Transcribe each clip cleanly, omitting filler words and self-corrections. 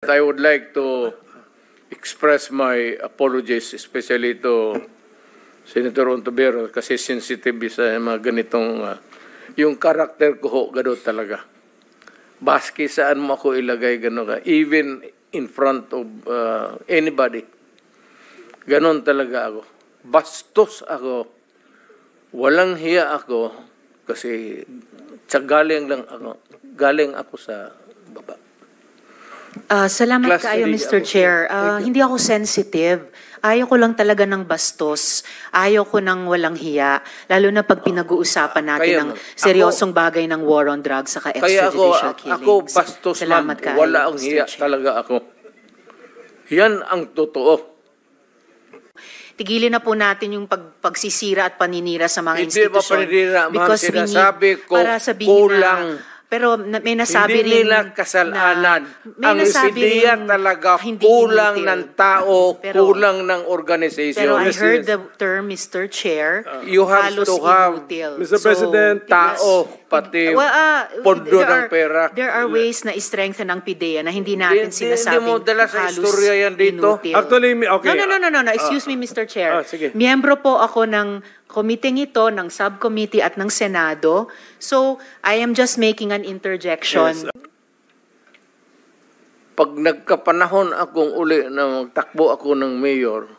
I would like to express my apologies, especially to Senator Ontiveros, kasi sensitive sa mga ganitong, yung karakter ko ho, gano'n talaga. Baski saan mo ako ilagay, gano'n ka. Even in front of anybody. Gano'n talaga ako. Bastos ako. Walang hiya ako kasi galing ako sa baba. Salamat kayo, Mr. Chair. Hindi ako sensitive. Ayaw ko lang talaga ng bastos. Ayaw ko ng walang hiya. Lalo na pag pinag-uusapan natin ng seryosong bagay ng war on drugs saka extrajudicial killings. Ako bastos, Salamat kayo, wala ang hiya talaga ako. Yan ang totoo. Tigilin na po natin yung pagsisira at paninira sa mga institusyon. Hindi ba paninira? Because we need, sinasabi ko, para sabihin kulang. Pero may nasabi hindi rin nila kasalanan. Ang nasabi ideya rin talaga hindi kulang inutil. ng tao, Pero- kulang ng organization. Pero I heard the term, Mr. Chair, You have halos to have, inutil. Mr. President, tao, pati pondo ng pera. There are ways na i-strengthen ang PIDEA na hindi natin sinasabing Hindi mo dala sa halos istorya yan dito. inutil. Actually, okay. No. Excuse me, Mr. Chair. Sige. Miyembro po ako ng committee ito, ng subcommittee at ng Senado. So, I am just making an interjection. Yes. Pag nagkapanahon akong uli na magtakbo ako ng mayor,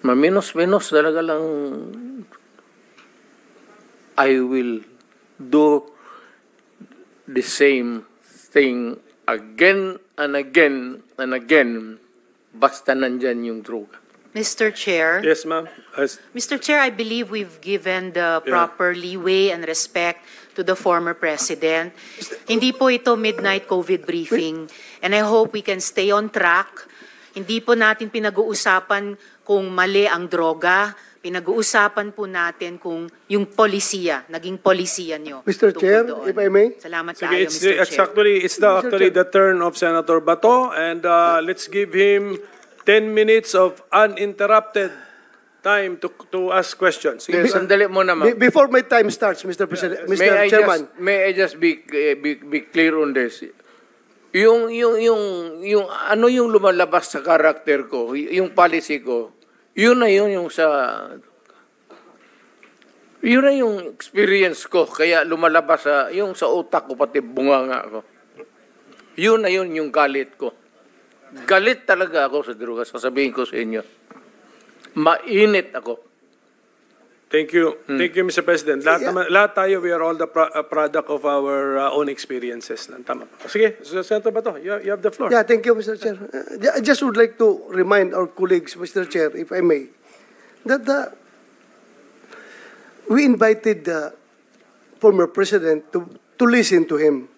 maminos-minos talaga lang, I will do the same thing again and again and again, basta nandyan yung droga. Mr. Chair. Yes, ma'am. Mr. Chair, I believe we've given the proper leeway and respect to the former president. Hindi po ito midnight COVID briefing, and I hope we can stay on track. Hindi po natin pinag-uusapan kung mali ang droga. Pinag-uusapan po natin kung yung polisiya, naging polisiya nyo. Mr. Chair, if I may. Salamat Sige, kayo, Mr. Chair. it's actually the turn of Senator Bato, and let's give him 10 minutes of uninterrupted time to ask questions. Sandali mo naman. Before my time starts, Mr. President, Mr. Chairman. May I just be clear on this? Yung ano yung lumalabas sa karakter ko, yung policy ko, yun na yung experience ko, kaya lumalabas yung sa utak ko, pati bunganga ko. Yun na yung galit ko. Galit talaga ako sa droga, sasabihin ko sa inyo. Mainit ako. Thank you. Thank you, Mr. President. Lahat tayo, we are all the product of our own experiences. Tama. Sige, Senator Bato, you have the floor. Yeah, thank you, Mr. Chair. I just would like to remind our colleagues, Mr. Chair, if I may, that we invited the former president to listen to him.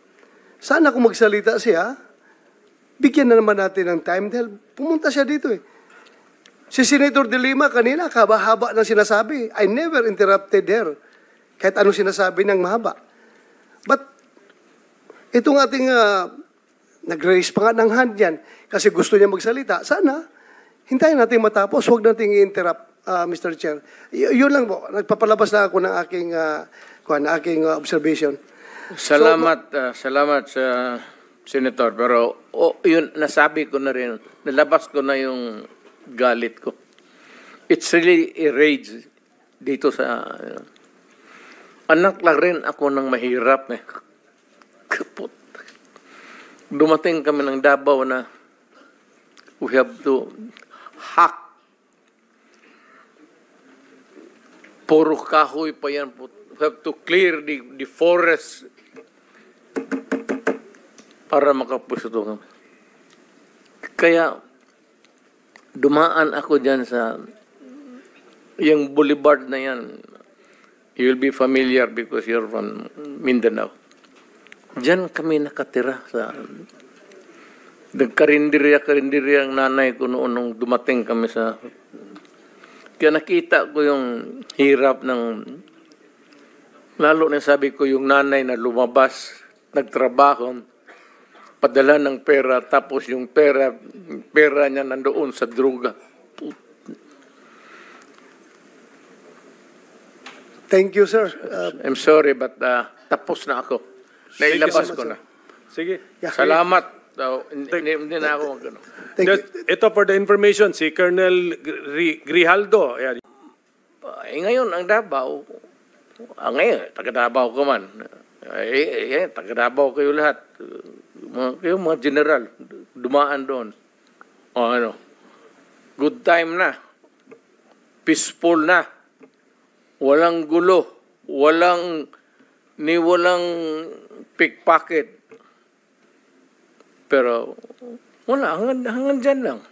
Sana kung magsalita siya, bigyan na naman natin ng time dahil pumunta siya dito eh. Si Senator De Lima kanina, haba-haba na sinasabi. I never interrupted her. Kahit anong sinasabi ng mahaba. But, itong ating nag-raise pa nga ng hand yan kasi gusto niya magsalita. Sana, hintayin natin matapos. Huwag natin i-interrupt, Mr. Chair. Yun lang po. Nagpapalabas na ako ng aking observation. Salamat sa Senator, pero yun, nasabi ko na rin, nalabas ko na yung galit ko. It's really a rage dito sa... anak lang rin ako ng mahirap. Kaput. Dumating kami ng Davao na we have to hack. Puro kahoy pa yan. We have to clear the forest para makapusto kami. Kaya, dumaan ako dyan sa yung boulevard na yan. You will be familiar because you're from Mindanao. Diyan kami nakatira sa nagkarinderya ang nanay ko noon nung dumating kami sa... Kaya nakita ko yung hirap ng... Lalo na sabi ko yung nanay na lumabas, nagtrabaho, padala ng pera, tapos yung pera niya nandoon sa droga. Thank you, sir. I'm sorry, but tapos na ako. Nailabas ko na. Sige. Yeah. Salamat daw. Hindi na ako magano. Thank you. Ito for the information, si Colonel Grijaldo. Ayan. Ngayon, ang Davao, ngayon, taga-Davao ko man. Taga-Davao kayo lahat. Kayo mga general, dumaan doon. O ano, good time na. Peaceful na. Walang gulo. Walang pickpocket. Pero, wala, hanggang dyan lang.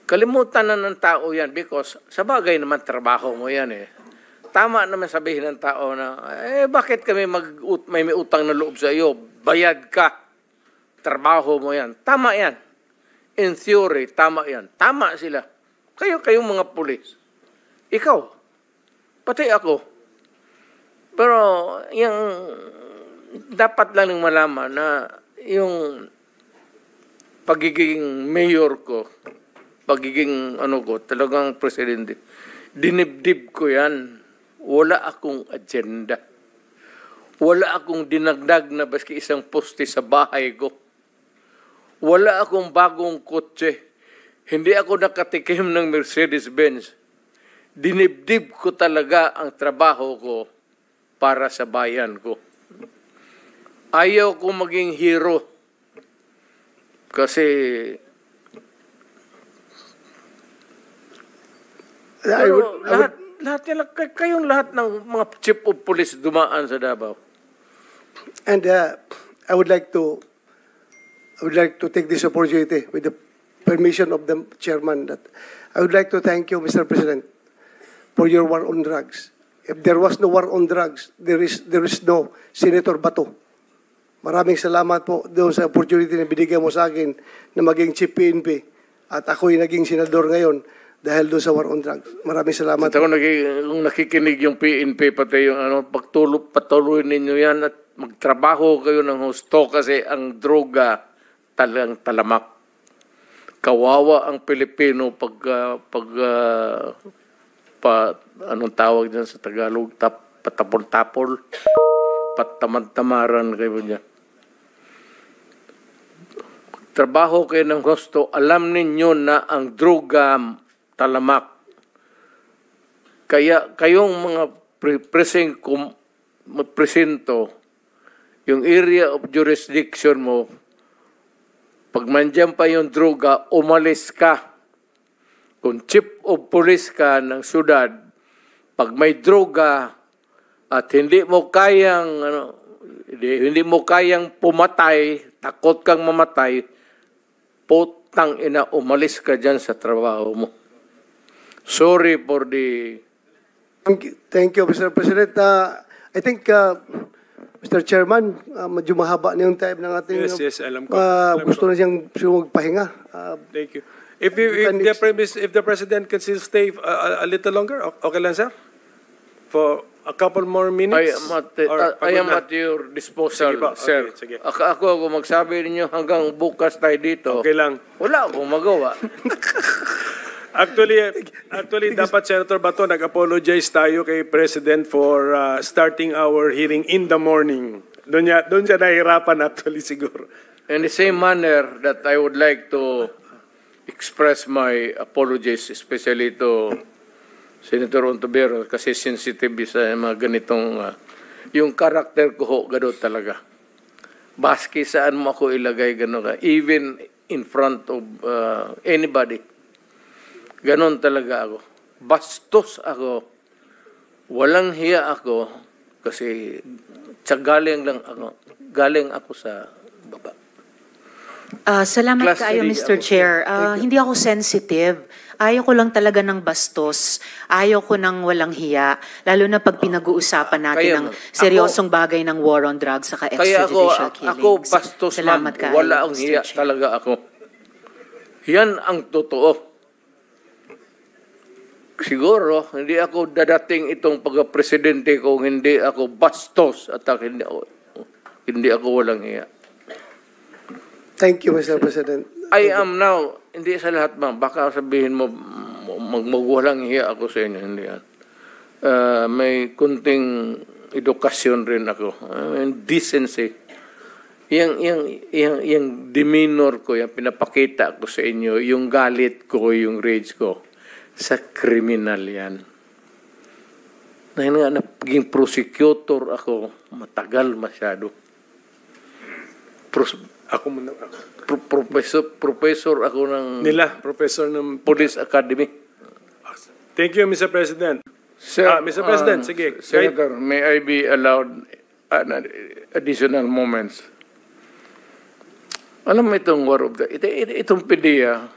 Kalimutan na ng tao yan because sa bagay naman trabaho mo yan eh. Tama naman sabihin ng tao na, bakit kami may utang na loob sa iyo? Bayad ka. Trabaho mo yan. Tama yan. In theory, tama yan. Tama sila. Kayong mga pulis. Ikaw. Pati ako. Pero, yung dapat lang malaman na yung pagiging mayor ko, pagiging talagang presidente, dinibdib ko yan. Wala akong agenda. Wala akong dinagdag na baski isang poste sa bahay ko. Wala akong bagong kotse. Hindi ako nakatikim ng Mercedes-Benz. Dinibdib ko talaga ang trabaho ko para sa bayan ko. Ayaw ko maging hero. Kasi kayong lahat ng mga chief of police dumaan sa Davao. And I would like to take this opportunity with the permission of the chairman that I would like to thank you, Mr. President, for your war on drugs. If there was no war on drugs, there is no Senator Bato. Maraming salamat po doon sa opportunity na binigyan mo sa akin na maging chief PNP at ako'y naging senador ngayon dahil doon sa war on drugs. Maraming salamat. At ako kung nakikinig yung PNP pati yung patuloy ninyo yan at magtrabaho kayo ng husto kasi ang droga talagang talamak. Kawawa ang Pilipino anong tawag dyan sa Tagalog? Patapol-tapol. Patamad-tamaran kayo dyan. Trabaho kayo ng gusto, alam ninyo na ang droga talamak. Kaya kayong mga presinto, yung area of jurisdiction mo, pag mandyan pa yung droga, umalis ka. Kung chief of police ka ng syudad, pag may droga at hindi mo kayang pumatay, takot kang mamatay, putang ina, umalis ka dyan sa trabaho mo. Sorry for the... Thank you, Mr. President. I think, Mr. Chairman, medyo mahaba na yung time ng ating... Yes, alam ko. Gusto na siyang magpahinga. Thank you. If the President can still stay a little longer, okay lang, sir? For a couple more minutes? I am at your disposal, sige sir. Okay, sige. Ako magsabi ninyo hanggang bukas tayo dito. Okay lang. Wala akong magawa. Actually, dapat Senator Bato, nag-apologize tayo kay President for starting our hearing in the morning. Doon siya nahirapan actually siguro. In the same manner that I would like to express my apologies, especially to Senator Ontiveros, kasi sensitive sa mga ganitong, yung karakter ko ho, gano'n talaga. Baski saan mo ako ilagay, gano'n ka. Even in front of anybody. Gano'n talaga ako. Bastos ako. Walang hiya ako kasi galing ako sa baba. Salamat Class kaayo, 3 Mr. ako. Chair. Hindi ako sensitive. Ayaw ko lang talaga ng bastos. Ayaw ko ng walang hiya. Lalo na pag pinag-uusapan natin ng seryosong bagay ng war on drugs saka extrajudicial killings. Ako bastos, Salamat kaayo, wala ang Mr. hiya Chair. talaga ako. Yan ang totoo. Siguro, hindi ako dadating itong pagka-presidente kung hindi ako bastos at hindi ako walang hiya. Thank you, Mr. President. I am now, hindi sa lahat ba, baka sabihin mo, magwalang hiya ako sa inyo, hindi yan. May kunting edukasyon rin ako, decency. yung demeanor ko, yung pinapakita ko sa inyo, yung galit ko, yung rage ko, sa kriminal yan. Dahil nga, naging prosecutor ako, matagal masyado. Ako muna. Professor ako ng Professor ng... Police Academy. Thank you, Mr. President. Sir, Mr. President, sige. Senator, may I be allowed additional moments? Alam mo itong war of the... Itong PDEA,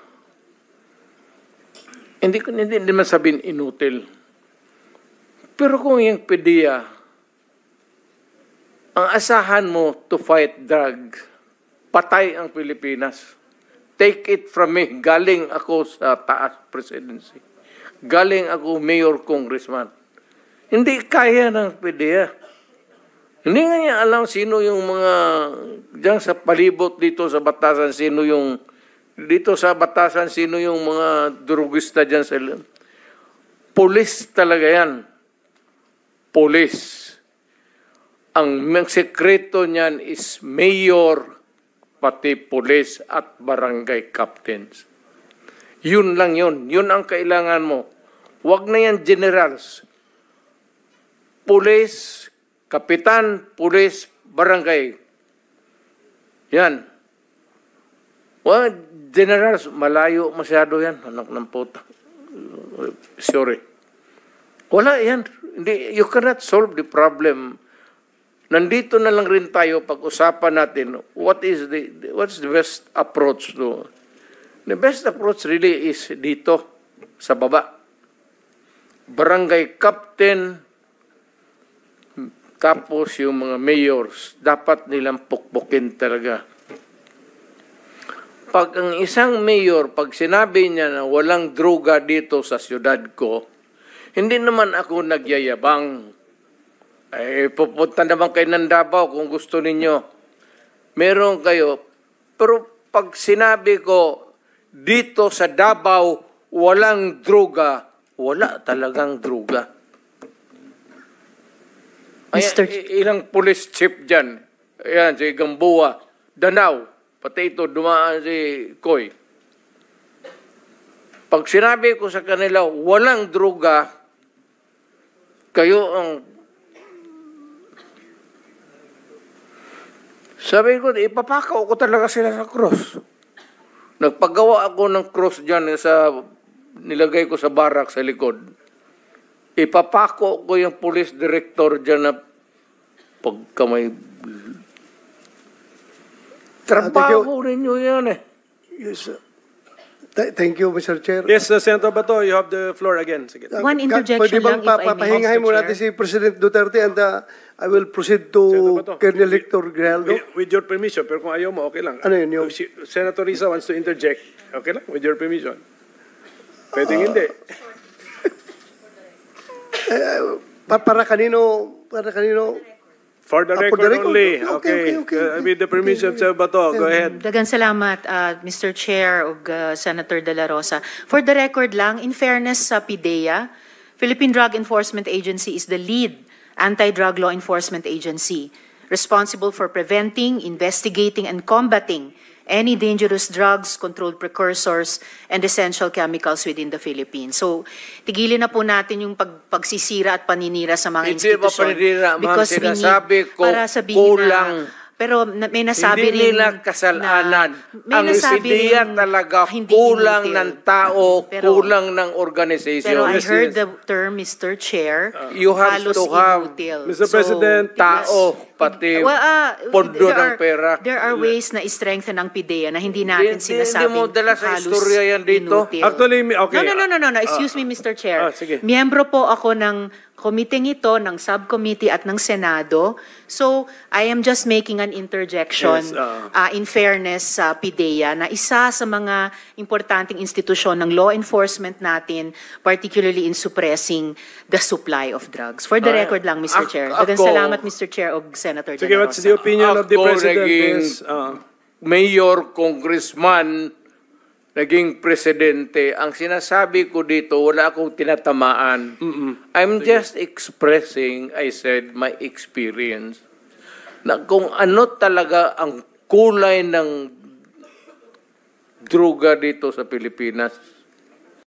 hindi man sabihin inutil. Pero kung yung PDEA, ang asahan mo to fight drugs, patay ang Pilipinas. Take it from me. Galing ako sa taas presidency. Galing ako mayor, congressman. Hindi kaya ng PDEA. Hindi nga niya alam sino yung mga, diyan sa palibot dito sa Batasan, sino yung mga drugista diyan sa Police talaga yan. Police. Ang sekreto niyan is mayor, pati police at barangay captains. Yun lang yun. Yun ang kailangan mo. Huwag na yan generals. Police, kapitan, police, barangay. Yan. Well, generals, malayo masyado yan. Anak ng puta. Sorry. Wala yan. You cannot solve the problem. Nandito na lang rin tayo pag-usapan natin what's the best approach to. The best approach really is dito sa baba. Barangay captain, tapos yung mga mayors, dapat nilang pukpukin talaga. Pag ang isang mayor, pag sinabi niya na walang droga dito sa syudad ko, hindi naman ako nagyayabang. Pupunta naman kayo ng Davao kung gusto ninyo. Meron kayo. Pero pag sinabi ko, dito sa Davao, walang droga, wala talagang droga. Ilang police chief dyan. Ayan, si Gamboa, Danau, pati ito, dumaan si Koy. Pag sinabi ko sa kanila, walang droga, kayo ang... Sabi ko, ipapakaw ko talaga sila sa cross. Nagpagawa ako ng cross dyan nilagay ko sa barak sa likod. Ipapako ko yung police director dyan na pagka may... Trabaho ninyo yan eh. Yes, sir. Thank you, Mr. Chair. Yes, Senator Bato, you have the floor again. Sige. One interjection Pwede bang lang, if I may, papahingahin Mr. mo Chair. natin si President Duterte and I will proceed to Senator Bato. Colonel Hector Grijaldo. With your permission, pero kung ayaw mo, okay lang. Ano yun, yung- Senator Risa wants to interject. Okay lang, with your permission. Pwedeng hindi. Para kanino, For the for record the record. only. Okay. With the permission, Senator Bato, go ahead. Dagan salamat, Mr. Chair ug Senator De La Rosa. For the record lang, in fairness sa PDEA, Philippine Drug Enforcement Agency is the lead anti-drug law enforcement agency responsible for preventing, investigating, and combating any dangerous drugs, controlled precursors, and essential chemicals within the Philippines. So, tigilin na po natin yung pagsisira at paninira sa mga Hindi ba institusyon. paninira? Mga sinasabi ko, para sabihin kulang. pero may nasabi Hindi rin nila kasalanan. may Ang nasabi PDEA rin talaga hindi kulang inutil. ng tao, Pero- kulang ng organization. Pero I Yes, heard yes. the term, Mr. Chair, You have halos to have, inutil. Mr. President, tao, pati pondo ng pera. There are ways na i-strengthen ang PDEA na hindi natin Hindi sinasabing mo dala sa halos istorya yan dito. inutil. Actually, okay. No. Excuse me, Mr. Chair. Sige. Miyembro po ako ng committee ito, ng subcommittee at ng Senado. So, I am just making an interjection Yes, in fairness sa PDEA na isa sa mga importanteng institusyon ng law enforcement natin, particularly in suppressing the supply of drugs. For the record lang, Mr. Chair. Dagan ako- salamat, Mr. Chair, o Senator De Sige, La what's the Rosa. opinion of the Ako President? naging Yes, mayor, congressman, naging presidente. Ang sinasabi ko dito, wala akong tinatamaan. I'm just expressing, I said, my experience. na kung ano talaga ang kulay ng droga dito sa Pilipinas.